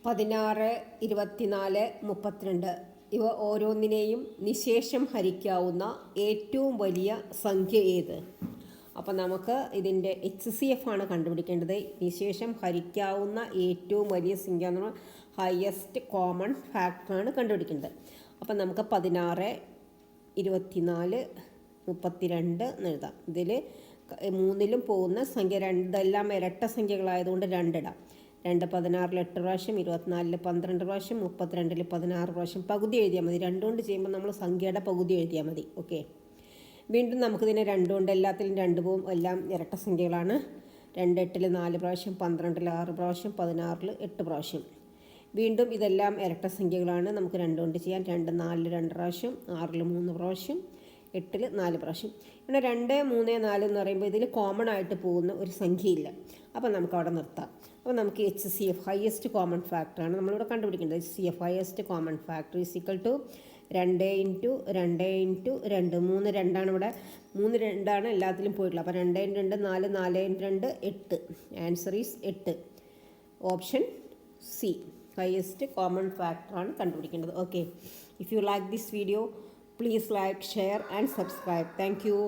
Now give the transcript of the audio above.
16, 24, 32 ഇവ ഓരോന്നിനെയും നിശേഷം ഹരിക്കാവുന്ന ഏറ്റവും വലിയ സംഖ്യ ഏത്? അപ്പോൾ നമുക്ക് ഇതിൻ്റെ HCF ആണ് കണ്ടുപിടിക്കേണ്ടത്. നിശേഷം ഹരിക്കാവുന്ന ഏറ്റവും വലിയ സംഖ്യ എന്ന് പറഞ്ഞാൽ ഹയസ്റ്റ് കോമൺ ഫാക്ടറാണ് കണ്ടുപിടിക്കേണ്ടത്. അപ്പോൾ നമുക്ക് 16, 24, 32 എന്ന് എഴുതാം. ഇതിൽ മൂന്നിലും പോകുന്ന സംഖ്യ ഇതെല്ലാം ഇരട്ട സംഖ്യകളായതുകൊണ്ട് 2 ഇടാം. 2 16 8 പ്രാവശ്യം, 24 12 പ്രാവശ്യം, 32 16 പ്രാവശ്യം. പകുതി എഴുതിയാൽ മതി. 2 കൊണ്ട് ചെയ്യുമ്പോൾ നമ്മൾ സംഖ്യയുടെ പകുതി എഴുതിയാൽ മതി. ഓക്കെ. വീണ്ടും നമുക്കിതിനെ 2 കൊണ്ട് എല്ലാത്തിലും 2 പോവും. എല്ലാം ഇരട്ട സംഖ്യകളാണ്. 2 8 4 പ്രാവശ്യം, 12 6 പ്രാവശ്യം, 16 8 പ്രാവശ്യം. വീണ്ടും ഇതെല്ലാം ഇരട്ട സംഖ്യകളാണ്. നമുക്ക് 2 കൊണ്ട് ചെയ്യാം. 2 4 2 പ്രാവശ്യം, 6 3 പ്രാവശ്യം, 8 4 പ്രാവശ്യം. ഇവിടെ 2 3 4 എന്ന് പറയുമ്പോൾ ഇതിൽ കോമൺ ആയിട്ട് പോകുന്ന ഒരു സംഖ്യയില്ല. അപ്പോൾ നമുക്ക് അവിടെ നിർത്താം. അപ്പോൾ നമുക്ക് HCF ഹയസ്റ്റ് കോമൺ ഫാക്ടറാണ് നമ്മളിവിടെ കണ്ടുപിടിക്കേണ്ടത്. HCF highest common factor is equal to 2 into 2 into 2. 3 2 ഇവിടെ. 3 2 എല്ലാത്തിലും പോയിട്ടുള്ളത്. അപ്പോൾ 2 2 4 4 2 8. Answer is 8. Option C highest common ഫാക്ടറാണ് കണ്ടുപിടിക്കേണ്ടത്. Okay. If you like this video, please like, share and subscribe. Thank you.